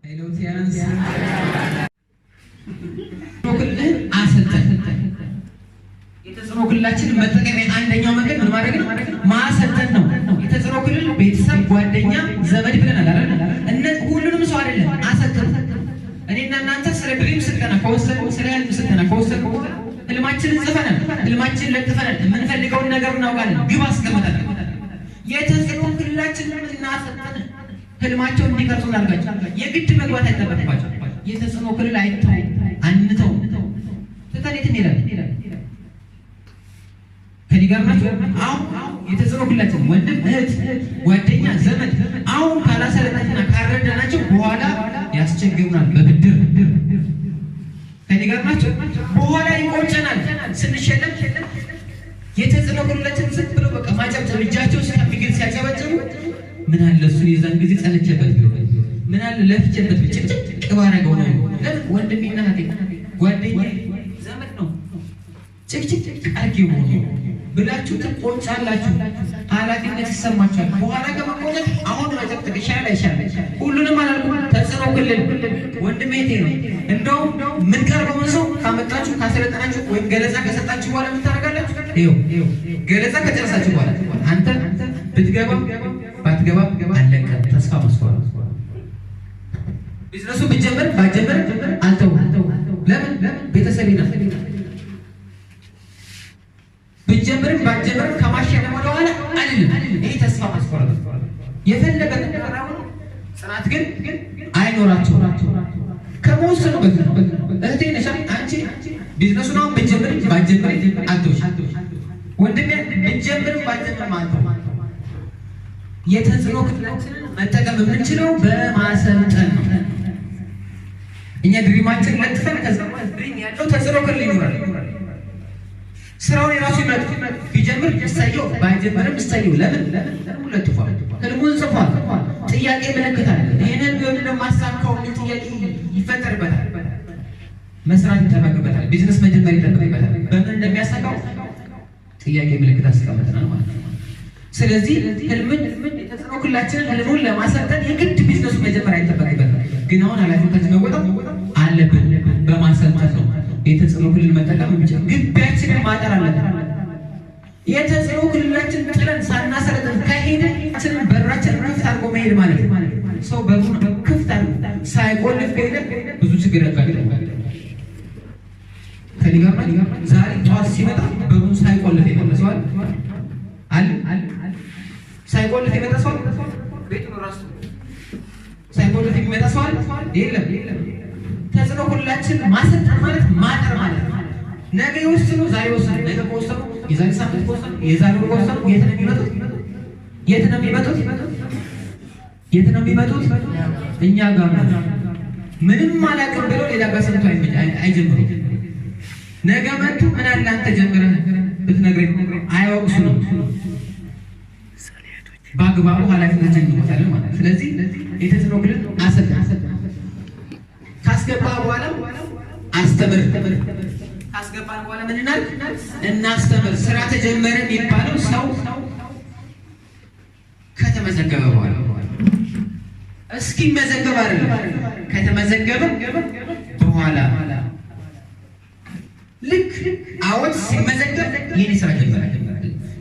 ሄሎቲያንስ ሮክል አሰልጠን የተጽዕኖ ክልላችን መጠቀም አንደኛው መንገድ ምን ማድረግ ነው? ማሰልጠን ነው። የተጽዕኖ ክልል ቤተሰብ፣ ጓደኛ፣ ዘመድ ብለናል አይደል? ሁሉንም ሰው አይደለም አሰልጠን። እኔና እናንተ ስለ ድሪም ስልጠና ከወሰድኩ ስለ ህልም ስልጠና ከወሰድኩ ህልማችንን ጽፈናል፣ ህልማችንን ለጥፈናል፣ የምንፈልገውን ነገር እናውቃለን፣ ግብ አስቀምጠናል። የተጽዕኖ ክልላችን እናሰልጠን። ህልማቸውን እንዲቀርጹ እናድርጋቸው። የግድ መግባት አይጠበቅባቸው። የተጽዕኖ ክልል አይተው አንተው ተተኔት እንሄዳለን። ከኔ ጋር ናቸው። አሁን የተጽዕኖ ክልላችን ወንድም፣ እህት፣ ጓደኛ፣ ዘመድ አሁን ካላሰለጠንና ካረዳናቸው በኋላ ያስቸግሩናል በብድር። ከኔ ጋር ናቸው። በኋላ ይቆጨናል ስንሸለም። የተጽዕኖ ክልላችን ዝም ብሎ በቃ ማጨብጨብ እጃቸው ሲያምግል ሲያጨበጭቡ ምን አለ እሱ የዛን ጊዜ ጸለቸበት ቢሆን ምን አለ ለፍቼበት ብጭጭቅ ባረገው ነው። ለምን ወንድሜና እህቴ ጓደኛዬ ዘመድ ነው ጭቅጭቅ አርጊው ብላችሁ ትቆጫላችሁ። ኃላፊነት ይሰማችኋል። በኋላ ከመቆጨት አሁን መጨቅጨቅ ይሻላል። ሁሉንም አላልኩም። ተጽዕኖ ክልል ወንድሜ እህቴ ነው። እንደውም ምን ቀርበውን ሰው ካመጣችሁ ካሰለጠናችሁ ወይም ገለጻ ከሰጣችሁ በኋላ ምን ታደርጋላችሁ? ይኸው ገለጻ ከጨረሳችሁ በኋላ አንተ ብትገባ ባትገባ አለቀ። ተስፋ መስዋዕት ቢዝነሱ ብጀምር ባጀምር አልተው። ለምን ቤተሰቤ ናት። ብጀምርም ባጀምር ከማሸነፍ ወደ ኋላ አይደለም። ይሄ ተስፋ መስዋዕት የፈለገ ተቀራው ጽናት ግን አይኖራቸው ከመወሰኑ በፊት እህቴ ነሽ አንቺ ቢዝነሱን አሁን ብጀምር ባጀምር አልተውሽ። ወንድሜ ብጀምር ባጀምር አልተው። የተጽዕኖ ክልላችንን መጠቀም የምንችለው በማሰልጠን ነው። እኛ ድሪማችን ለጥፈን ከዛ ድሪም ያለው ተጽዕኖ ክልል ይኖራል። ስራውን የራሱ ይመጥ ቢጀምር ይስተየው ባይጀምርም ይስተየው። ለምን ለጥፏል፣ ህልሙን ጽፏል፣ ጥያቄ ምልክት አለ። ይሄንን ቢሆን ደግሞ ማሳካው ጥያቄ ይፈጠርበታል፣ መስራት ይጠበቅበታል፣ ቢዝነስ መጀመር ይጠበቅበታል። በምን እንደሚያሳካው ጥያቄ ምልክት አስቀምጠናል ማለት ነው። ስለዚህ ህልምን የተጽዕኖ ክልላችንን ህልሙን ለማሰልጠን የግድ ቢዝነሱ መጀመር አይጠበቅበትም። ግን አሁን ኃላፊነታችን መወጣት አለብን። በማሰልጠን ነው የተጽዕኖ ክልል መጠቀም የሚችል። ግቢያችንን ማጠር አለብን። የተጽዕኖ ክልላችን ጥለን ሳናሰለጥን ከሄድን በራችንን ክፍት አድርጎ መሄድ ማለት ነው። ሰው በሩን ክፍት አድርጎ ሳይቆልፍ ከሄደ ብዙ ችግር ያጋጥማል። ከኔ ጋር ዛሬ ጠዋት ሲመጣ በሩን ሳይቆልፍ ይመለሰዋል አለ ሳይቆልፍ የመጣ ሰው ቤቱ ነው ራሱ ሳይቆልፍ የሚመጣ ሰው የለም። ተጽዕኖ ክልላችን ማሰልጠን ማለት ማጠር ማለት ነው። ነገ ይወስኑ፣ ዛሬ ይወስኑ፣ ነገ ከወሰኑ፣ የዛሬ ሳምንት ከወሰኑ፣ የዛሬ ወር ከወሰኑ የት ነው የሚመጡት? የት ነው የሚመጡት? እኛ ጋር ነው። ምንም አላውቅም ብለው ሌላ ጋር ሰምቶ አይጀምሩም። ነገ መጡ ምን አለ አንተ ጀምረህ ብትነግረኝ አይወቅሱንም። በአግባቡ ኃላፊነትን እንወጣለን ማለት ነው። ስለዚህ የተጽዕኖ ክልል አሰልጠን ካስገባ በኋላ አስተምር። ካስገባን በኋላ ምን እናስተምር። ስራ ተጀመረ የሚባለው ሰው ከተመዘገበ በኋላ እስኪመዘገብ አይደለም፣ ከተመዘገበ በኋላ ልክ አወት ሲመዘገብ ይሄን ስራ ጀመረ።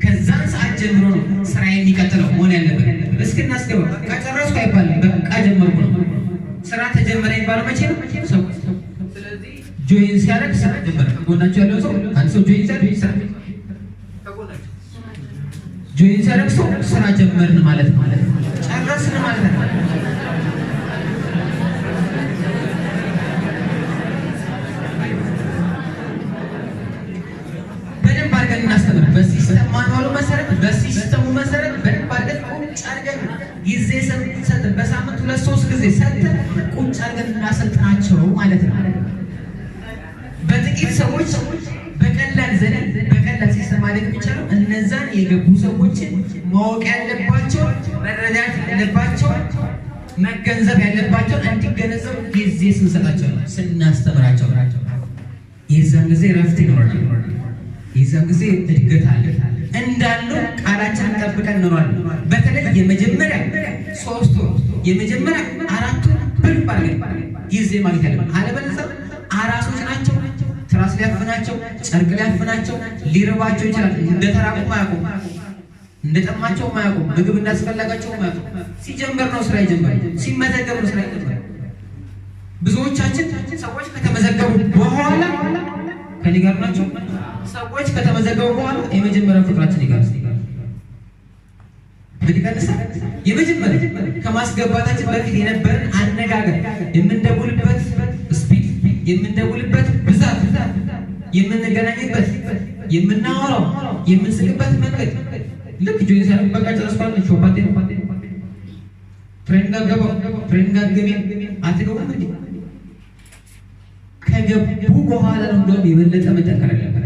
ከዛን ሰዓት ጀምሮ ነው ስራ የሚቀጥለው መሆን ያለበት። እስክናስገባ ከጨረስኩ አይባልም፣ በቃ ጀመርኩ ነው። ስራ ተጀመረ የሚባለው መቼ ነው? ሰው ስለዚህ ጆይን ሲያደርግ ስራ ጀመረ። ጎናቸው ያለው ሰው አንድ ሰው ጆይን ሲያደርግ ስራ ከጎናቸው ጆይን ሲያደርግ ሰው ስራ ጀመርን ማለት ነው። ጨረስን ማለት ነው። እናስተምር በሲስተም ማኑዋሉ መሰረት በሲስተሙ መሰረት በደንብ አድርገን ቁጭ አድርገን ጊዜ ሰጥተን በሳምንት 2-3 ጊዜ ሰጥተን ቁጭ አድርገን እናሰልጥናቸው ማለት ነው። በጥቂት ሰዎች በቀላል ዘዴ በቀላል ሲስተም ማድረግ የሚቻለው እነዛን የገቡ ሰዎችን ማወቅ ያለባቸው፣ መረዳት ያለባቸው፣ መገንዘብ ያለባቸው እንዲገነዘቡ ጊዜ ስንሰጣቸው ስናስተምራቸው የዛን ጊዜ ረፍት ይኖራል። የዛን ጊዜ እድገት አለ። እንዳለው ቃላችንን ጠብቀን እንኖራለን። በተለይ የመጀመሪያ 3 ወር የመጀመሪያ 4 ወር በልባል ማግኘት ያለብን። አለበለዚያ አራሶች ናቸው። ትራስ ሊያፍናቸው፣ ጨርቅ ሊያፍናቸው፣ ሊርባቸው ይችላል። እንደተራቡ ማያውቁም፣ እንደጠማቸው ማያውቁም፣ ምግብ እንዳስፈለጋቸው ማያውቁም። ሲጀምር ነው ስራ ይጀምራል። ሲመዘገብ ነው ስራ ይጀምራል። ብዙዎቻችን ሰዎች ከተመዘገቡ በኋላ ከኔ ጋር ናቸው። ሰዎች ከተመዘገቡ በኋላ የመጀመሪያው ፍቅራችን ይጋርስ በዲካንሳ የመጀመሪያ ከማስገባታችን በፊት የነበረን አነጋገር፣ የምንደውልበት ስፒድ፣ የምንደውልበት ብዛት፣ የምንገናኝበት፣ የምናወራው፣ የምንስቅበት መንገድ ልክ ጆይ ሳይሆን በቃ ጨረስኳል ሾፓቴ ፍሬንድ ጋር ገባ ፍሬንድ ጋር ገቢ አትገቡም እንዴ? ከገቡ በኋላ ነው እንደውም የበለጠ መጠንከር ያለበት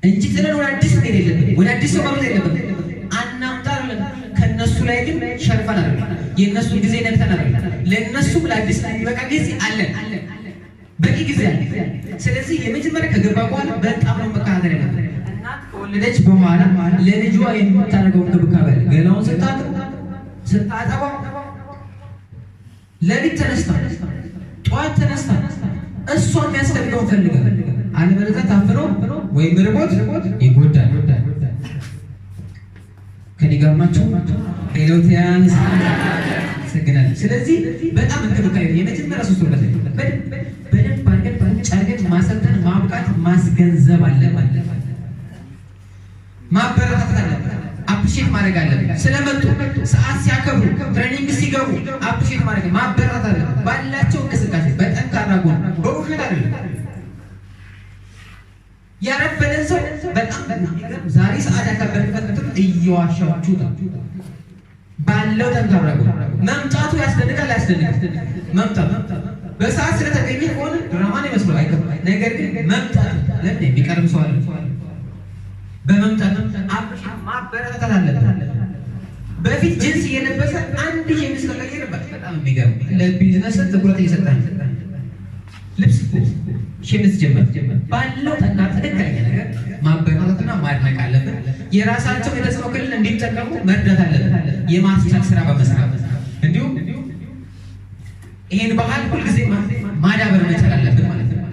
እንጂ ጥለን ወደ አዲስ መሄድ የለብንም። ወደ አዲስ ሰው ማለት የለብንም። አናምጣለን። ከነሱ ላይ ግን ሸርፈን አይደለም። የነሱን ጊዜ ነክተን አይደለም። ለነሱም ለአዲስ ላይ በቃ ጊዜ አለን፣ በቂ ጊዜ አለ። ስለዚህ የመጀመሪያ ከገባ በኋላ በጣም ነው መከታተል ያለበት። እናት ከወለደች በኋላ ለልጇ የምታደርገው እንክብካቤ ገላውን ስታጠባው ለሊት ተነስታ ጠዋት ተነስታ እሷ የሚያስፈልገውን ፈልጋ፣ አለበለዚያ ታፍኖ ወይም ርቦት ይጎዳል። ከኔ ጋር ናቸው ሌሎቲያን ሰግናል። ስለዚህ በጣም እንክብካቤ የመጀመሪያ ሶስት ወራት በደንብ አድርገን ጨርገን ማሰልጠን፣ ማብቃት፣ ማስገንዘብ አለበት። ማበረታታት አለበት። አፕሪሼት ማድረግ አለበት። ስለመጡ ሰዓት ሲያከብሩ ትሬኒንግ ሲገቡ አፕሪሼት ማድረግ ማበረታታት አለበት። ባላቸው እንቅስቃሴ በጠንካራ ጎን በውሸት አይደለም። ያረፈደን ሰው በጣም ዛሬ ሰዓት ያከበርበት ቁጥር እየዋሻችሁ ነው። ባለው ጠንካራ ጎን መምጣቱ ያስደንቃል። መምጣቱ በሰዓት ስለተገኘ ከሆነ ድራማን ይመስለው አይከብም። ነገር ግን መምጣቱ ለምን የሚቀርብ ሰው አለ። በመምጣት ማበረታታት አለበት። በፊት ጅንስ እየለበሰ አንድ ሸሚዝ ከቀየረበት በጣም የሚገርም ለቢዝነስ ትኩረት እየሰጣን ልብስ ሸሚዝ ጀመር ባለው ጠንካራ ትክክለኛ ነገር ማበረታታትና ማድነቅ አለብን። የራሳቸው የተጽዕኖ ክልል እንዲጠቀሙ መርዳት አለብን። የማስቻል ስራ በመስራት እንዲሁም ይሄን ባህል ሁልጊዜ ማዳበር መቻል አለብን ማለት ነው።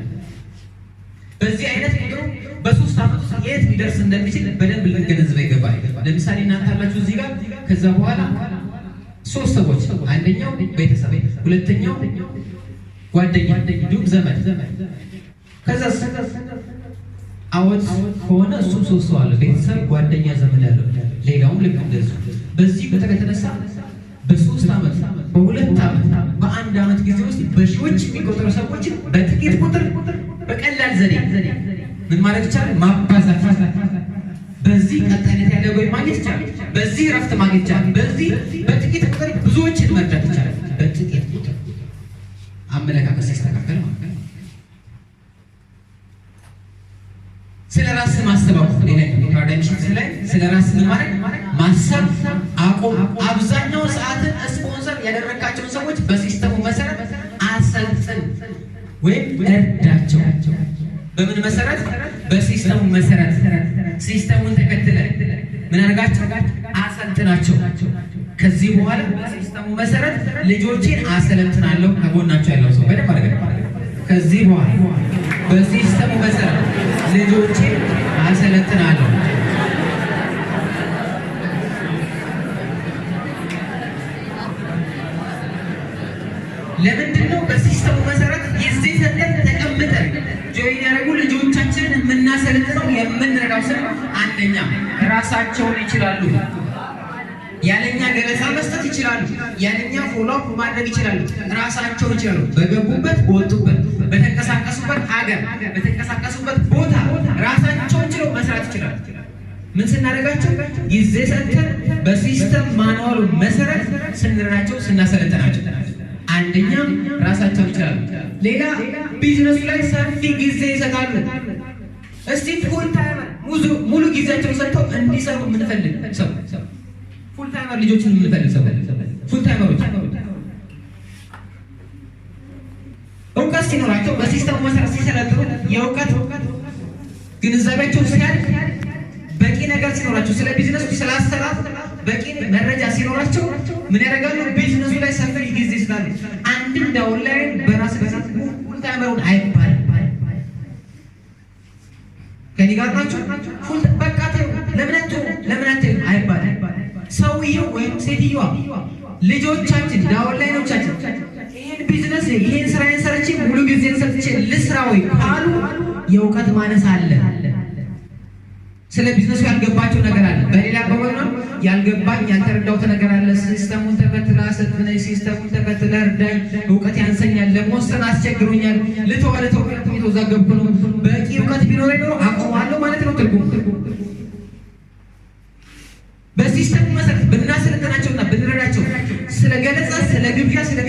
በዚህ አይነት ቁጥሩ በሶስት ዓመት ውስጥ የት ሊደርስ እንደሚችል በደንብ ልንገነዘብ ይገባል። ለምሳሌ እናንተ አላችሁ እዚህ ጋር፣ ከዛ በኋላ ሶስት ሰዎች፣ አንደኛው ቤተሰብ፣ ሁለተኛው ጓደኛ፣ እንዲሁም ዘመድ። ከዛ አወት ከሆነ እሱም ሶስት ሰው አለ፣ ቤተሰብ፣ ጓደኛ፣ ዘመድ ያለው። ሌላውም ልክ እንደዚሁ። በዚህ ቁጥር የተነሳ በሶስት ዓመት፣ በሁለት ዓመት፣ በአንድ ዓመት ጊዜ ውስጥ በሺዎች የሚቆጠሩ ሰዎችን በጥቂት ቁጥር በቀላል ዘዴ ምን ማለት ይቻላል? ማባዛት። በዚህ ቀጣይነት ያለው ወይ ማግኘት ይቻላል። በዚህ ረፍት ማግኘት ይቻላል። በዚህ በጥቂት ቁጥር ብዙዎችን መርዳት ይቻላል። በጥቂት ቁጥር አመለካከት ሲስተካከል ማለት ነው። ስለ ራስ ማሰብ ላይ ስለ ራስ ማለት ማሰብ አቆም። አብዛኛው ሰዓትን ስፖንሰር ያደረጋቸውን ሰዎች በሲስተሙ መሰረት አሰልጥን ወይም እርዳቸው። በምን መሰረት? በሲስተሙ መሰረት። ሲስተሙን ተከትለ ምን አድርጋቸው? አሰልጥናቸው። ከዚህ በኋላ በሲስተሙ መሰረት ልጆቼን አሰለጥናለሁ። ከጎናቸው ያለው ሰው በደንብ አድርገን ከዚህ በኋላ በሲስተሙ መሰረት ልጆቼን አሰለጥናለሁ። ለምንድን ነው በሲስተሙ መሰረት የዚህ ሰጠን ተቀምጠን ጆይን ያደረጉ ልጆቻችንን የምናሰለጥነው? የምንረዳው ስለ አንደኛ ራሳቸውን ይችላሉ። ያለኛ ገለጻ መስጠት ይችላሉ። ያለኛ ፎሎአፕ ማድረግ ይችላሉ። ራሳቸውን ይችላሉ። በገቡበት፣ በወጡበት፣ በተንቀሳቀሱበት ሀገር፣ በተንቀሳቀሱበት ቦታ ራሳቸውን ችለው መስራት ይችላሉ። ምን ስናደርጋቸው? ጊዜ ሰጥተን በሲስተም ማኑዋሉ መሰረት ስንረዳቸው፣ ስናሰለጥናቸው አንደኛ ራሳቸውን ይችላሉ። ሌላ ቢዝነሱ ላይ ሰፊ ጊዜ ይሰጣሉ። እስቲ ፉል ታይመር ሙሉ ጊዜያቸውን ሰጥተው እንዲሰሩ የምንፈልግ ሰው ፉል ታይመር ልጆችን የምንፈልግ ሰው ፉል ታይመሮች እውቀት ሲኖራቸው በሲስተሙ መሰረት ሲሰለጥኑ የእውቀት ግንዛቤያቸው ሲያድግ በቂ ነገር ሲኖራቸው ስለ ቢዝነሱ ስለ አሰራር በቂ መረጃ ሲኖራቸው ምን ያደርጋሉ? ቢዝነሱ ላይ ሰፊ ጊዜ ይሰጣሉ። አንድ ኦንላይን በራስ ታይመሩን አይባልም። ከኔ ጋር ናችሁ? ፉል በቃ ለምን አይባልም። ሰውየው ወይም ሴትዮዋ ልጆቻችን ዳውንላይኖቻችን ይሄን ቢዝነስ ይሄን ስራ ሰርቼ ሙሉ ጊዜ ሰጥቼ ልስራ ወይ ካሉ የእውቀት ማነስ አለ። ስለ ቢዝነሱ ያልገባቸው ነገር አለ። በሌላ በኩል ያልገባኝ ያልተረዳሁት ነገር አለ። ሲስተሙን ተከትላ ሰጥነኝ፣ ሲስተሙን ተከትላ እርዳኝ፣ እውቀት ያንሰኛል፣ ለመወሰን አስቸግሮኛል፣ ልተወው የተወዛገብኩ ነው። በቂ እውቀት ቢኖረኝ ኖሮ አቆማለሁ ማለት ነው ትርጉም። በሲስተሙ መሰረት ብናሰለጥናቸውና ብንረዳቸው ስለ ገለጻ፣ ስለ ግብዣ፣ ስለ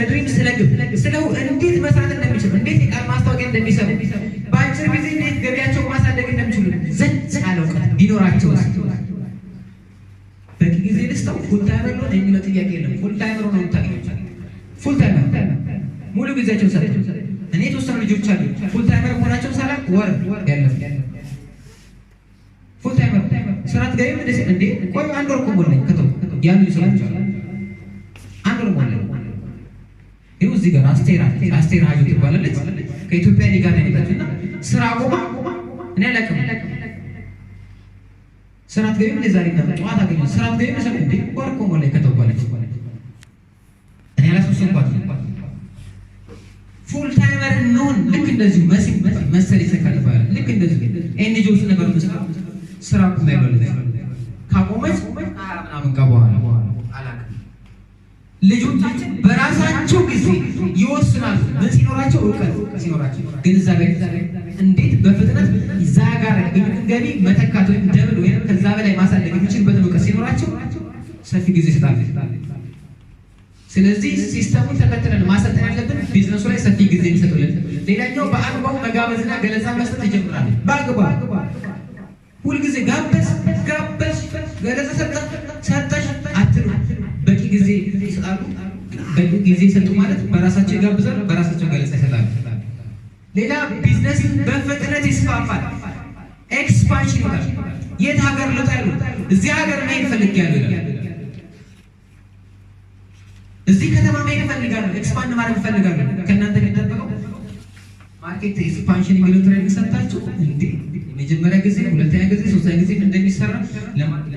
ድሪም፣ ስለ ግብ፣ ስለ እንዴት መስራት እንደሚችሉ፣ እንዴት የቃል ማስታወቂያ እንደሚሰሩ፣ በአጭር ጊዜ እንዴት ገቢያቸው ማሳደግ እንደሚችሉ ዘጭ ያለ እውቀት ቢኖራቸው በቂ ጊዜ ልስጠው ፉል ታይመር ነው የሚለው ጥያቄ የለም። ፉል ታይመር ነው የምታገኘው። ፉል ታይመር ሙሉ ጊዜያቸው ሰራ። እኔ የተወሰኑ ልጆች አሉ ፉል ታይመር መሆናቸው ሳላውቅ ወር ያለፈ ፉል ታይመር ስራት ገቢ እንዴ ቆይ አንድ ወር ቆሞልኝ ከተው ያሉ ሰዎች አሉ። አንድ ወር ሞላ ይኸው እዚህ ጋር አስቴር ሀዩ ትባላለች። ከኢትዮጵያ ጋር ነው የመጣችና ስራ ቆማ እኔ አላውቅም። ስራት ገቢ ለዛሬ ነው ጠዋት አገኘሁ። ስራት ገቢ ነው እንዴ ወር ቆሞልኝ ከተው ባለች እኔ አላስወሰንኳት። ፉል ታይመር ነው ልክ እንደዚህ መሰል ይሰካልባል። ልክ እንደዚህ ኤንጂኦስ ነበር ስራ ቆማ ይባላል። ካቆመች ምናምን ከበኋላ አላውቅም። ልጆቻችን በራሳቸው ጊዜ ይወስናሉ። ምን ሲኖራቸው? እውቀት ሲኖራቸው፣ ግንዛቤ እንዴት በፍጥነት እዛ ጋር ያገኙትን ገቢ መተካት ወይም ደብል ወይም ከዛ በላይ ማሳደግ የሚችልበትን እውቀት ሲኖራቸው ሰፊ ጊዜ ይሰጣሉ። ስለዚህ ሲስተሙን ተከትለን ማሰልጠን ያለብን ቢዝነሱ ላይ ሰፊ ጊዜ የሚሰጡልን። ሌላኛው በአግባቡ መጋበዝና ገለጻ መስጠት ይጀምራል። በአግባቡ ሁልጊዜ ጋበዝ ገለጻ ሰጠሽ አትሉ። በቂ ጊዜ ይሰጣሉ። በቂ ጊዜ ይሰጡ ማለት በራሳቸው ይጋብዛሉ፣ በራሳቸው ገለጻ ይሰጣሉ። ሌላ ቢዝነስ በፍጥነት ይስፋፋል። ኤክስፓንሽን ይላል። የት ሀገር ልውጣሉ? እዚህ ሀገር መሄድ ፈልጌያለሁ ይላል። እዚህ ከተማ መሄድ እፈልጋለሁ፣ ኤክስፓንድ ማድረግ እፈልጋለሁ። ከእናንተ የሚጠበቀው ማርኬት ኤክስፓንሽን የሚለው ትሬኒንግ ሰጣችሁ እንዴ? የመጀመሪያ ጊዜ፣ ሁለተኛ ጊዜ፣ ሶስተኛ ጊዜ እንደሚሰራ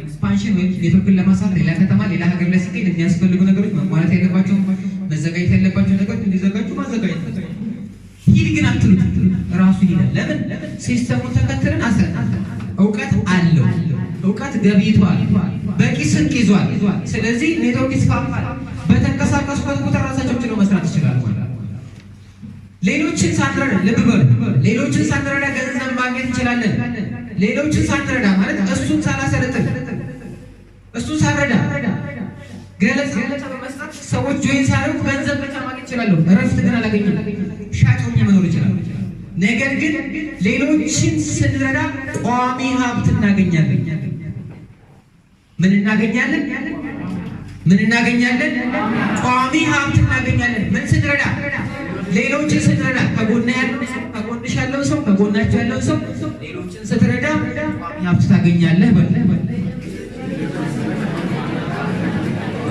ኤክስፓንሽን ወይም ኔትወርክን ለማሳት ሌላ ከተማ ሌላ ሀገር ላይ ሲገኝ የሚያስፈልጉ ነገሮች መሟላት ያለባቸው መዘጋጀት ያለባቸው ነገሮች እንዲዘጋጁ ማዘጋጀት። ሂድ ግን አትሉት፣ ራሱ ይላል። ለምን? ሲስተሙን ተከትለን አሰልጣን እውቀት አለው፣ እውቀት ገብይቷል፣ በቂ ስንቅ ይዟል። ስለዚህ ኔትወርክ ይስፋፋል። በተንቀሳቀሱበት ቦታ ራሳቸው ችለው መስራት ይችላል። ሌሎችን ሳንረዳ ልብ በሉ፣ ሌሎችን ሳንረዳ ገንዘብ ማግኘት እንችላለን። ሌሎችን ሳንረዳ ማለት እሱን ሳላሰለጥን እሱን ሳንረዳ ገለጻ በመስጠት ሰዎች ጆይን ሲያደርጉ ገንዘብ ብቻ ማግኘት ይችላለሁ። እረፍት ግን አላገኝም። ሻጭ ሆኜ መኖር ይችላል። ነገር ግን ሌሎችን ስንረዳ ቋሚ ሀብት እናገኛለን። ምን እናገኛለን? ቋሚ ሀብት እናገኛለን። ምን ስንረዳ? ሌሎችን ስንረዳ። ከጎንሽ ያለው ሰው፣ ከጎናቸው ያለው ሰው ሌሎችን ስትረዳ ቋሚ ሀብት ታገኛለህ።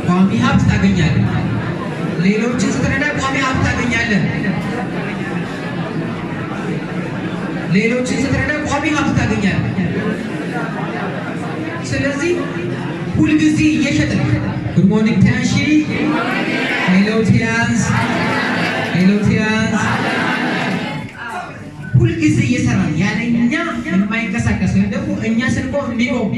ቋሚ ሀብት ታገኛለህ። ሌሎችን ስትረዳ ቋሚ ሀብት ታገኛለህ። ሌሎችን ስትረዳ ቋሚ ሀብት ታገኛለህ። ስለዚህ ሁልጊዜ እየሸጥን ጉድ ሞርኒንግ ታንሺ ሄሎቲያንስ ሁልጊዜ እየሰራን ያለኛ የማይንቀሳቀስ ወይም ደግሞ እኛ ስንቆም የሚቆም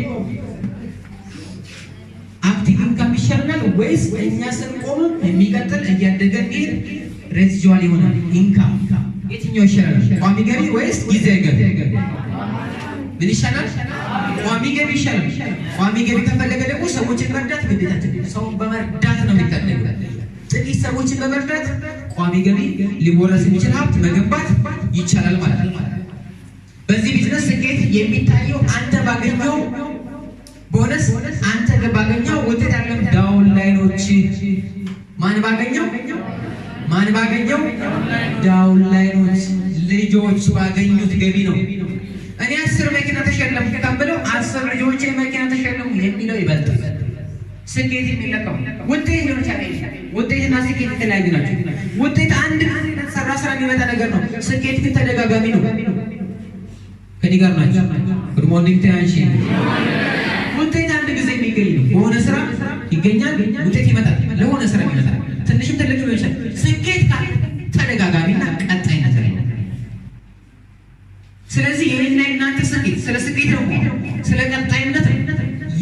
አክቲቭ ኢንካም ይሻላል ወይስ እኛ ስንቆም የሚቀጥል እያደገ ሄድ ሬዚጁዋል ይሆናል ኢንካም? የትኛው ይሻላል? ቋሚ ገቢ ወይስ ጊዜያዊ ገቢ? ምን ይሻላል? ቋሚ ገቢ ይሻላል። ቋሚ ገቢ ከፈለገ ደግሞ ሰዎችን መርዳት ግዴታችን። ሰው በመርዳት ነው የሚታደገው። ጥቂት ሰዎችን በመርዳት ቋሚ ገቢ ሊወረስ የሚችል ሀብት መገንባት ይቻላል ማለት ነው። በዚህ ቢዝነስ ስኬት የሚታየው አንተ ባገኘው ቦነስ፣ አንተ ባገኘው ውጤት ያለው ዳውን ላይኖች ማን ባገኘው ዳውን ላይኖች ልጆች ባገኙት ገቢ ነው። እኔ 10 መኪና ተሸለምኩ ብለው 10 ልጆች መኪና ተሸለሙ የሚለው ይበልጣል። ስኬት የሚለካው ውጤት ሊሆን ይችላል። ውጤትና ስኬት የተለያዩ ናቸው። ውጤት አንድ ሰራ ስራ የሚመጣ ነገር ነው። ስኬት ግን ተደጋጋሚ ነው። ከኔ ጋር ናቸው። ጉድ ሞርኒንግ ታንሺ። ውጤት አንድ ጊዜ የሚገኝ ነው። በሆነ ስራ ይገኛል፣ ውጤት ይመጣል። ለሆነ ስራ ይመጣል፣ ትንሽም ትልቅም ሊሆን ይችላል። ስኬት ካለ ተደጋጋሚና ቀጣይነት ነው። ስለዚህ የኔና የእናንተ ስኬት ስለ ስኬት ነው፣ ስለ ቀጣይነት ነው።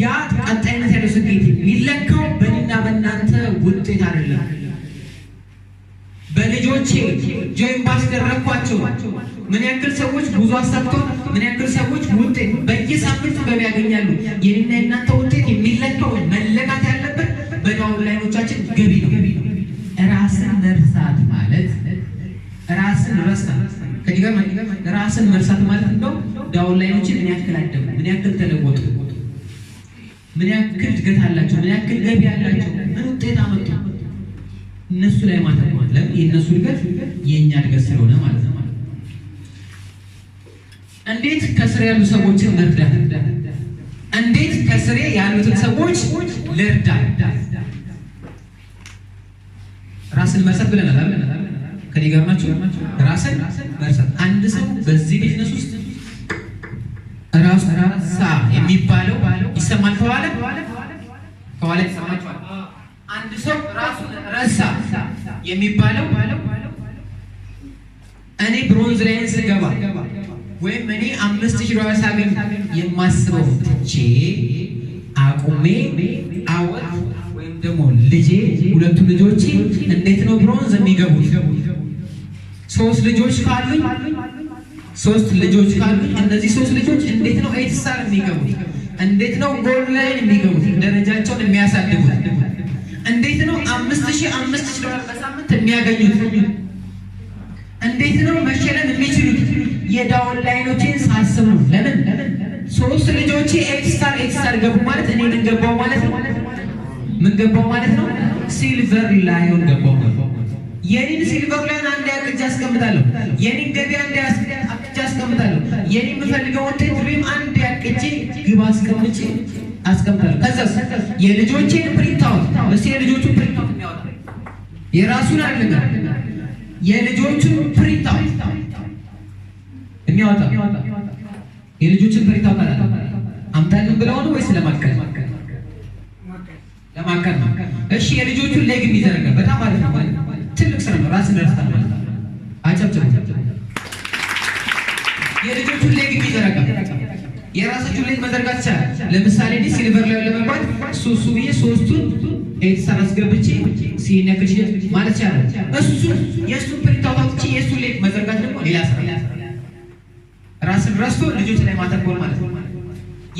ያ ቀጣይነት ያለው ስኬት የሚለካው በእኔና በእናንተ ውጤት አይደለም። በልጆቼ ጆይን ባስደረኳቸው ምን ያክል ሰዎች ጉዞ አሳክቶ ምን ያክል ሰዎች ውጤት በየሳምንቱ ገቢ ያገኛሉ። የኔና የእናንተ ውጤት የሚለካው መለካት ያለበት በዳውንላይኖቻችን ገቢ ነው። ራስን መርሳት ማለት ራስን ረሳት ከዲጋር ራስን መርሳት ማለት እንደው ዳውንላይኖችን ምን ያክል አደጉ፣ ምን ያክል ተለወጡ፣ ምን ያክል እድገት አላቸው፣ ምን ያክል ገቢ አላቸው፣ ምን ውጤት አመጡ፣ እነሱ ላይ ማተኮር ማለት ለምን የእነሱ እድገት የእኛ እድገት ስለሆነ ማለት ነው። እንዴት ከስር ያሉ ሰዎችን መርዳት፣ እንዴት ከስሬ ያሉትን ሰዎች ልርዳ። ራስን መርሳት ብለናል አይደል? ከኔ ጋር ናችሁ? ራስን መርሳት። አንድ ሰው በዚህ ቢዝነስ ውስጥ ራስ ራሳ የሚባለው ይሰማል ከኋላ ይሰማችኋል። አንድ ሰው ራሱን ረሳ የሚባለው እኔ ብሮንዝ ላይ ስገባ ወይም እኔ 5000 ዶላር ሳገኝ የማስበው ትቼ አቁሜ አወጥ ወይም ደግሞ ልጄ ሁለቱ ልጆቼ እንዴት ነው ብሮንዝ የሚገቡት? ሶስት ልጆች ካሉኝ እነዚህ ሶስት ልጆች እንዴት ነው 8 ስታር የሚገቡት? እንዴት ነው ጎል ላይ የሚገቡት? ደረጃቸውን የሚያሳድጉት? እንዴት ነው 5000 ዶላር በሳምንት የሚያገኙት? እንዴት ነው መሸለም የሚችሉት? የዳውንላይኖቼን ሳስብ ነው። ለምን ሶስት ልጆቼ 8 ስታር ገቡ ማለት እኔ ምን ገባው ማለት ነው? ምን ገባው ማለት ነው? ሲልቨር ላዮን ገባው ማለት ነው። የኔን ሲልቨር ላዮን አንድ ያቅጅ አስቀምጣለሁ። የኔን ገቢ አንድ ያቅጅ አስቀምጣለሁ። የኔን የምፈልገው ውጤት ድሪም አንድ ያቅጅ ግብ አስቀምጣለሁ። ከዛስ የልጆቼን ፕሪንት አውት እስቲ የልጆቹን ፕሪንት አውት የሚያወጣ የራሱን አለና የልጆቹን ፕሪንት አውት የሚያወጣ የልጆቹን ፕሪንት አውት አምጣልን ብለው ነው ወይስ ለማከል? ለማከል ነው። እሺ የልጆቹን ሌግ የሚዘረጋ በጣም አሪፍ ነው። ትልቅ ስራ ነው። ራስን ረስታ ማለት አጨብጭቡ። የልጆቹን ሌግ የሚዘረጋ የራሳችሁን ሌግ መዘርጋት ይቻላል። ለምሳሌ እኔ ሲልቨር ላይ ለመግባት ሶስቱ ብዬ ሶስቱን 8 ስታር አስገብቼ ሲን ያክል ማለት ይቻላል። የእሱን ፕሪንት አውጥቼ የእሱን ሌግ መዘርጋት ደግሞ ሌላ ስራ። ራስን ረስቶ ልጆች ላይ ማተኮር ማለት ነው።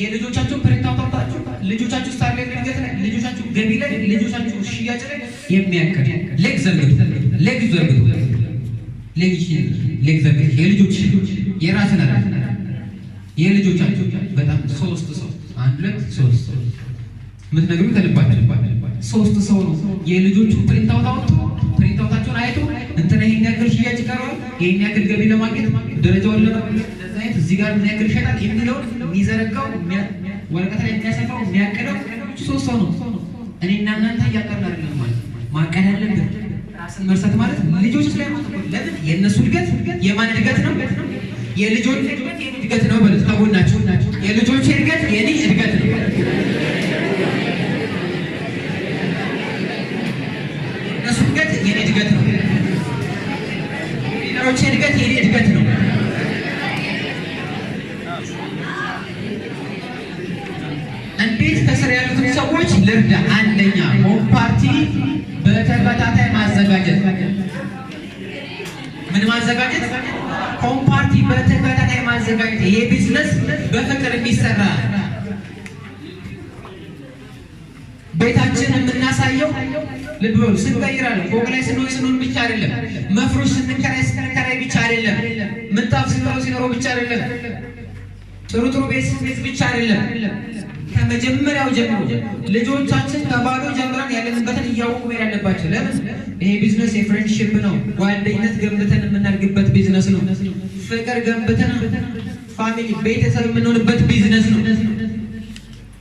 የልጆቻችሁን ፕሪንት አውጥታችሁ ልጆቻችሁ ስታር ላይ እድገት ላይ ልጆቻችሁ ገቢ ላይ ልጆቻችሁ ሽያጭ ላይ የሚያከል ሌግ ዘርግቱ። የልጆች የራስን አለ የልጆቻችሁ በጣም 3 ሰው 1 2 3 ሰው የምትነግሩ ከልባችሁ 3 ሰው ነው። የልጆቹ ፕሪንት አውታቸውን አይቶ እንትና ይሄን ያክል ሽያጭ ይቀርባል፣ ይሄን ያክል ገቢ ለማግኘት ደረጃውን ለማግኘት ለዛይት እዚህ ጋር ምን ያክል ይሸጣል የሚለውን የሚዘረጋው ወረቀት ላይ የሚያሰፋው የሚያቀደው 3 ሰው ነው። እኔና እናንተ እያቀድን አይደለም ማለት ማቀድ ያለብን ራስን መርሳት ማለት ልጆች ላይ ማተኮር። ለምን የእነሱ እድገት የማን እድገት ነው? የልጆች እድገት የኔ እድገት ነው። በሉት ከጎናችሁ የልጆች እድገት የኔ እድገት ነው። እነሱ እድገት የኔ እድገት ነው። ሌሎች እድገት የኔ እድገት ነው። እንዴት ከስር ያሉትን ሰዎች ልርዳ? አንደኛ ሆም ፓርቲ በተከታታይ ማዘጋጀት። ምን ማዘጋጀት? ሆም ፓርቲ በተከታታይ ማዘጋጀት። ይሄ ቢዝነስ በፍቅር የሚሰራ ቤታችን የምናሳየው ልብ በሉ ስንቀይራለን። ፎቅ ላይ ስንሆን ብቻ አይደለም፣ መፍሮሽ ስንከራይ ብቻ አይደለም፣ ምንጣፍ ሲኖረው ብቻ አይደለም፣ ጥሩ ቤት ብቻ አይደለም። ከመጀመሪያው ጀምሮ ልጆቻችን ከባዶ ጀምረን ያለንበትን እያወቁ መሄድ አለባቸው። ለምን? ይሄ ቢዝነስ የፍሬንድሺፕ ነው። ጓደኝነት ገንብተን የምናድግበት ቢዝነስ ነው። ፍቅር ገንብተን ፋሚሊ ቤተሰብ የምንሆንበት ቢዝነስ ነው።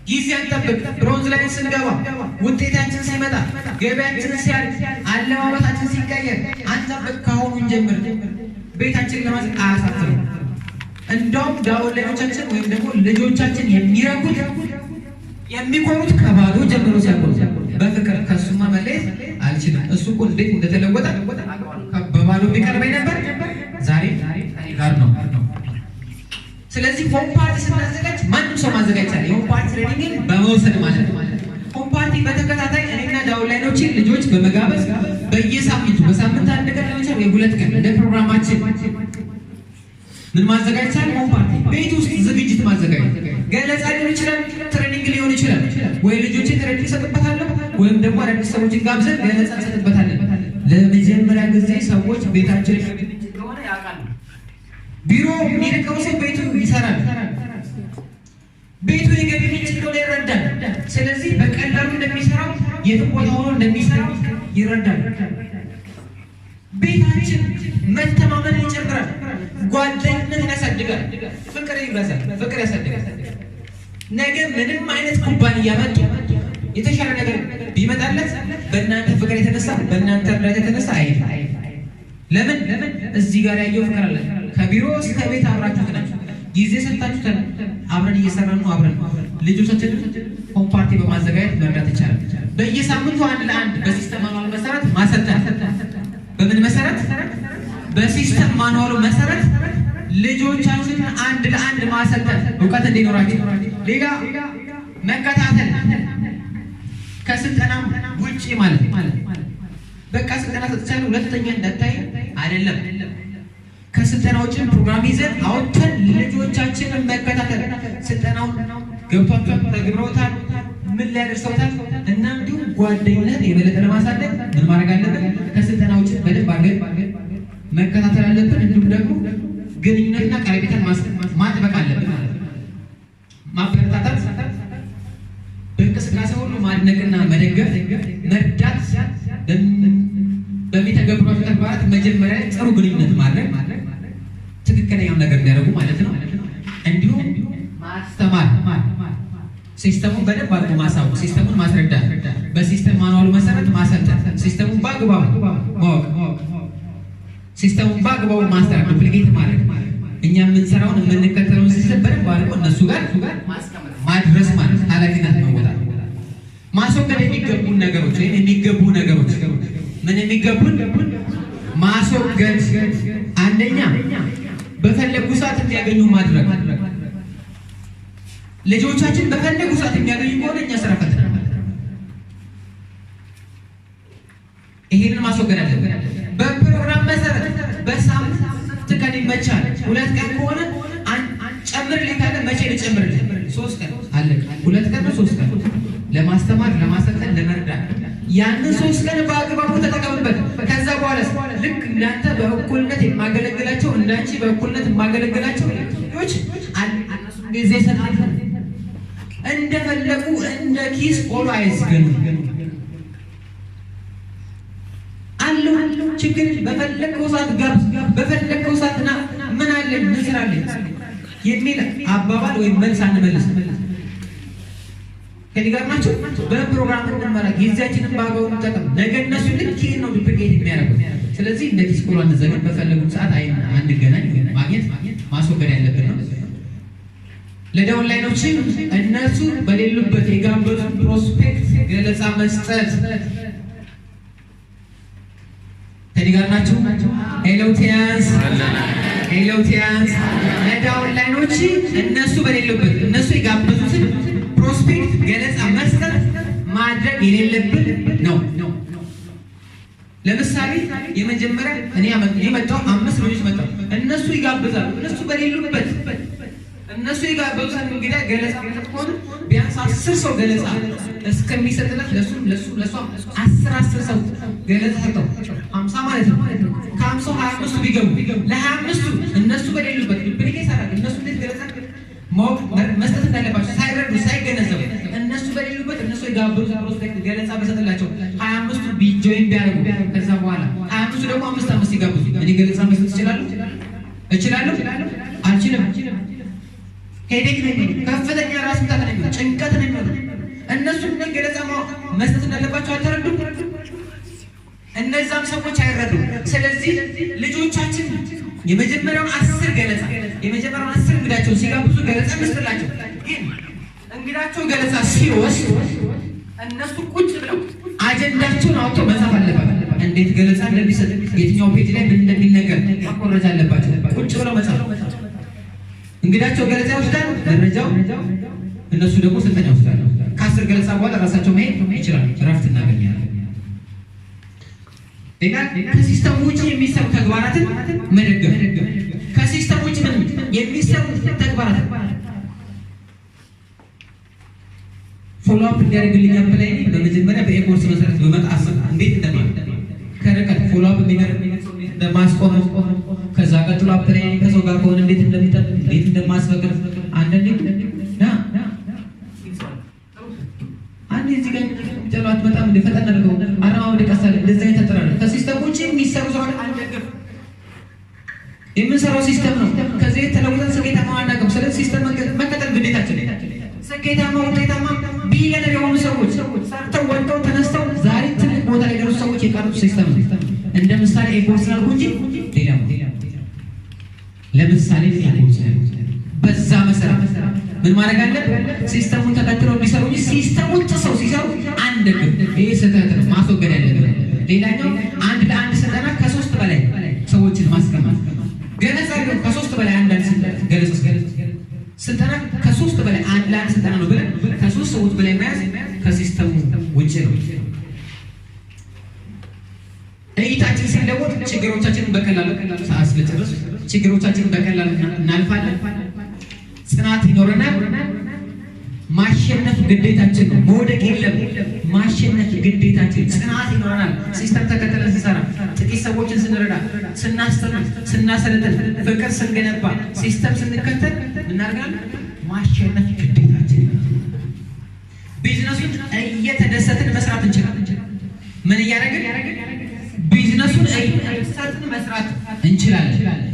ጊዜ አንጠብቅ። ብሮንዝ ላይ ስንገባ ውጤታችን ሲመጣ ገበያችን ሲያድግ አለባበሳችን ሲቀየር አንጠብቅ። ካሁኑ ጀምር ቤታችን ለማዘቅ አያሳፍርም። እንደውም ዳውላዮቻችን ወይም ደግሞ ልጆቻችን የሚረኩት የሚኮሩት ከባዶ ጀምሮ ሲያቆም በፍቅር ከሱማ መለየት አልችልም። እሱ እኮ እንዴት እንደተለወጠ በባዶ ቢቀርበኝ ነበር፣ ዛሬ ጋር ነው። ስለዚህ ሆም ፓርቲ ስናዘጋጅ ማንም ሰው ማዘጋጅ ይችላል። የሆም ፓርቲ ትሬኒንግን በመውሰድ ማለት ነው። ሆም ፓርቲ በተከታታይ እኔና ዳውላይኖችን ልጆች በመጋበዝ በየሳምንቱ በሳምንት አንድ ቀን ሊሆን ይችላል፣ የሁለት ቀን እንደ ፕሮግራማችን ምን ማዘጋጅ ይችላል። ሆም ፓርቲ ቤት ውስጥ ዝግጅት ማዘጋጀት፣ ገለጻ ሊሆን ይችላል፣ ትሬኒንግ ሊሆን ይችላል። ወይ ልጆችን ትሬኒንግ ይሰጥበታለሁ ወይም ደግሞ አዳዲስ ሰዎችን ጋብዘን ገለጻ እንሰጥበታለን። ለመጀመሪያ ጊዜ ሰዎች ቤታችን እንደሆነ ያውቃሉ። ቢሮ የሚልከው ሰው ቤቱ ይሰራል። ቤቱ የገቢ ምንጭ እንደሆነ ይረዳል። ስለዚህ በቀላሉ እንደሚሰራው የትም ቦታ ሆኖ እንደሚሰራው ይረዳል። ቤታችን መተማመንን ይጨምራል፣ ጓደኝነትን ያሳድጋል፣ ፍቅር ይበዛል፣ ፍቅር ያሳድጋል። ነገ ምንም አይነት ኩባንያ መጡ የተሻለ ነገር ቢመጣለት በእናንተ ፍቅር የተነሳ በእናንተ እርዳታ የተነሳ አይሄድም። ለምን እዚህ ጋር ያየው ፍቅር አለ። ከቢሮ እስከ ቤት አብራችሁት ናችሁ፣ ጊዜ ሰጣችሁት፣ አብረን እየሰራን ነው። አብረን ልጆቻችን ሆም ፓርቲ በማዘጋጀት መርዳት ይቻላል። በየሳምንቱ አንድ ለአንድ በሲስተም ማኑዋል መሰረት ማሰልጠን። በምን መሰረት? በሲስተም ማኑዋሉ መሰረት ልጆቻችን አንድ ለአንድ ማሰልጠን፣ እውቀት እንዲኖራቸው። ሌላ መከታተል ከስልጠና ውጪ ማለት በቃ ስልጠና ሰጥቻለሁ ሁለተኛ እንዳታይ አይደለም። ከስልጠና ውጪ ፕሮግራም ይዘን አውጥተን ልጆቻችንን መከታተል፣ ስልጠናውን ገብቷቸዋል፣ ተግብረውታል፣ ምን ላይ ደርሰውታል እና እንዲሁም ጓደኝነት የበለጠ ለማሳደግ ምን ማድረግ አለብን? ከስልጠና ውጪ በደንብ አድርገን መከታተል አለብን። እንዲሁም ደግሞ ግንኙነትና ቀረቤታን ማጥበቅ አለብን ማለት ነው። ማበረታታት፣ በእንቅስቃሴ ሁሉ ማድነቅና መደገፍ፣ መርዳት፣ በሚተገብሯቸው ተግባራት መጀመሪያ ጥሩ ግንኙነት ማድረግ፣ ትክክለኛውን ነገር እንዲያደርጉ ማለት ነው። እንዲሁም ማስተማር፣ ሲስተሙን በደንብ አድርጎ ማሳወቅ፣ ሲስተሙን ማስረዳት፣ በሲስተም ማኑዋሉ መሰረት ማሰልጠን፣ ሲስተሙን በአግባቡ ማወቅ፣ ሲስተሙን በአግባቡ ማስተር ዱፕሊኬት ማድረግ፣ እኛ የምንሰራውን የምንከተለውን ሲስተም በደንብ አድርጎ እነሱ ጋር ማድረስ ማለት ኃላፊነት መወጣት። ማስወገድ የሚገቡን ነገሮች ወይም የሚገቡ ነገሮች ምን የሚገቡን ማስወገድ፣ አንደኛ በፈለጉ ሰዓት እንዲያገኙ ማድረግ። ልጆቻችን በፈለጉ ሰዓት የሚያገኙ ከሆነ እኛ ስራ ፈትነናል። ይሄንን ማስወገድ አለብን። በፕሮግራም መሰረት በሳምንት ቀን ይመቻል፣ ሁለት ቀን ከሆነ ጨምርልኝ ካለ መቼ ልጨምርልህ? 3 ቀን አለቀ። 2 ቀን ነው 3 ቀን ለማስተማር፣ ለማሰልጠን፣ ለመርዳት ያንን 3 ቀን በአግባቡ ተጠቀምበት። ከዛ በኋላ ልክ እንዳንተ በእኩልነት የማገለግላቸው እንዳንቺ በእኩልነት የማገለግላቸው ልጆች ጊዜ ሰጥተን እንደፈለጉ እንደ ኪስ ቆሎ አይስገኑ አለው ችግር በፈለከው ሰዓት ጋብዝ፣ በፈለከው ሰዓት ና፣ ምን አለ ምን ስራለኝ የሚል አባባል ወይም መልስ አንመልስ። ከኔ ጋር ናቸው። በፕሮግራም እንመራ፣ ጊዜያችንን በአግባቡ እንጠቀም። ነገ እነሱ ልክ ይሄን ነው ዱፕሊኬት የሚያደርጉት። ስለዚህ እንደ ኪስ ቆሎ አንዘገን፣ በፈለጉት ሰዓት አንገናኝ። ማግኘት ማስወገድ ያለብን ነው። ለዳውንላይኖች እነሱ በሌሉበት የጋበዙ ፕሮስፔክት ገለጻ መስጠት። ከኔ ጋር ናቸው። ኤሎቲያንስ ለዳውንላይኖች እነሱ በሌሉበት እነሱ የጋበዙትን ፕሮስፔክት ገለጻ መስጠት ማድረግ የሌለብን ነው። ለምሳሌ የመጀመሪያ እኔ የመጣው 5 ልጆች መጣው፣ እነሱ ይጋብዛሉ። እነሱ በሌሉበት እነሱ የጋበዙትን እንግዳ ገለጻ ከሆነ ቢያንስ 10 ሰው ገለጻ እስከሚሰጥለት ለሱ 10 ሰው ገለጻ ሰጠው፣ 50 ማለት ነው። ከ50 25 ቢገቡ ለ25ቱ እነሱ በሌሉበት ዱፕሊኬት ሰራል። እነሱ እንዴት ገለጻ መስጠት እንዳለባቸው ሳይረዱ ሳይገነዘቡ እነሱ በሌሉበት እነሱ የጋበዙት ፕሮስፔክት ገለጻ በሰጥላቸው 25ቱ ቢጆይን ቢያደርጉ ከዛ በኋላ 25ቱ ደግሞ 5 ይጋብዙ። እኔ ገለጻ መስጠት እችላለሁ? አልችልም። ሄዴክ ነው ከፍተኛ ራስ ምታት ነው ጭንቀት ነው እነሱ ምን ገለጻ መስጠት እንዳለባቸው አልተረዱም እነዛም ሰዎች አይረዱም ስለዚህ ልጆቻችን የመጀመሪያውን 10 ገለጻ የመጀመሪያውን 10 እንግዳቸው ሲጋብዙ ገለጻ መስጠላቸው ግን እንግዳቸው ገለጻ ሲወስድ እነሱ ቁጭ ብለው አጀንዳቸውን አውጥተው መጻፍ አለባቸው እንዴት ገለጻ እንደሚሰጥ የትኛው ፔጅ ላይ ምን እንደሚነገር ማቆረጃ አለባቸው ቁጭ ብለው መጻፍ እንግዳቸው ገለጻ ይወስዳል ደረጃው እነሱ ደግሞ ስልጠና ይወስዳሉ ከ10 ገለጻ በኋላ ራሳቸው መሄድ ይችላሉ እረፍት እናገኛለን ሌላ ከሲስተም ውጪ የሚሰሩ ተግባራትን መደገፍ ከሲስተም ውጪ ምን የሚሰሩ ተግባራት ፎሎ አፕ እንዲያደርግልኝ አፕላይ በመጀመሪያ በኤኮርስ መሰረት በመጣስ እንዴት እንደማለት ከረቀት ፎሎ አፕ እንደማስቆም ከዛ ቀጥሎ አፕላይ ከሰው ጋር ከሆነ እንዴት እንደሚጠብቅ እንዴት እንደማስፈቅድ አንዴ አንዴ እዚህ ጋር ጨሏት በጣም እንደፈጠን አድርገው አራማው ደቀሳለ እንደዛ የተጠራለ ከሲስተም ውጪ የሚሰሩ ሰዎች አንደግፍ የምንሰራው ሲስተም ነው ከዚህ የተለወጠን ስኬታማ አናውቅም ስለዚህ ሲስተም መከተል ግዴታችን ነው ስኬታማ ውጤታማ ቢሊየነር የሆኑ ሰዎች ሰርተው ወጥተው ተነስተው ዛሬ ትልቅ ቦታ ላይ ደረሱ ሰዎች የቀሩት ሲስተም ነው እንደ ምሳሌ ኤኮርስናል እንጂ ሌላ ለምሳሌ ኤኮርስናል በዛ መሰረት ምን ማድረግ አለብን ሲስተሙን ተከትለው የሚሰሩ እንጂ ሲስተሙን ጥሰው ሲሰሩ አንደግም ይሄ ስህተት ነው ማስወገድ ያለብን ሌላኛው አንድ ለአንድ ስልጠና ከ3 በላይ ሰዎችን ማስቀመጥ ገለጻ ከ3 በላይ አንድ ገለጻ ስልጠና ከ3 በላይ አንድ ለአንድ ስልጠና ነው ብለን ከ3 ሰዎች በላይ መያዝ ከሲስተሙ ውጪ ነው እይታችን ሲለወጥ ችግሮቻችንን በቀላሉ ሰዓት ስለጨረስ ችግሮቻችንን በቀላሉ እናልፋለን ጽናት ይኖረናል ማሸነፍ ግዴታችን ነው መውደቅ የለም ማሸነፍ ግዴታችን ጽናት ይኖረናል ሲስተም ተከተለን ሲሰራ ጥቂት ሰዎችን ስንረዳ ስናስተምር ስናሰለጥን ፍቅር ስንገነባ ሲስተም ስንከተል እናርጋለን ማሸነፍ ግዴታችን ነው ቢዝነሱን እየተደሰትን መስራት እንችላለን ምን እያደረግን ቢዝነሱን እየተደሰትን መስራት እንችላለን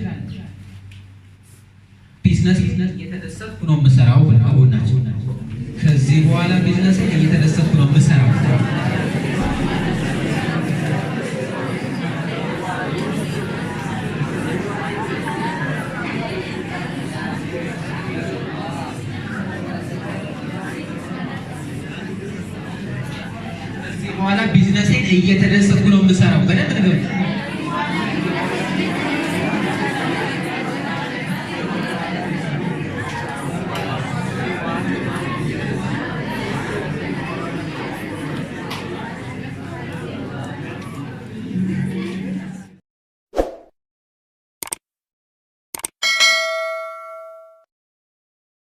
ቢዝነስ እየተደሰትኩ ነው የምሰራው ብለውናቸው ከዚህ በኋላ ቢዝነስ እየተደሰትኩ ነው የምሰራው ከዚህ በኋላ ቢዝነስ እየተደሰትኩ ነው የምሰራው በደንብ